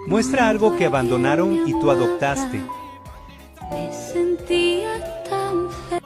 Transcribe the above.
Muestra algo que abandonaron y tú adoptaste. Me sentía tan feliz.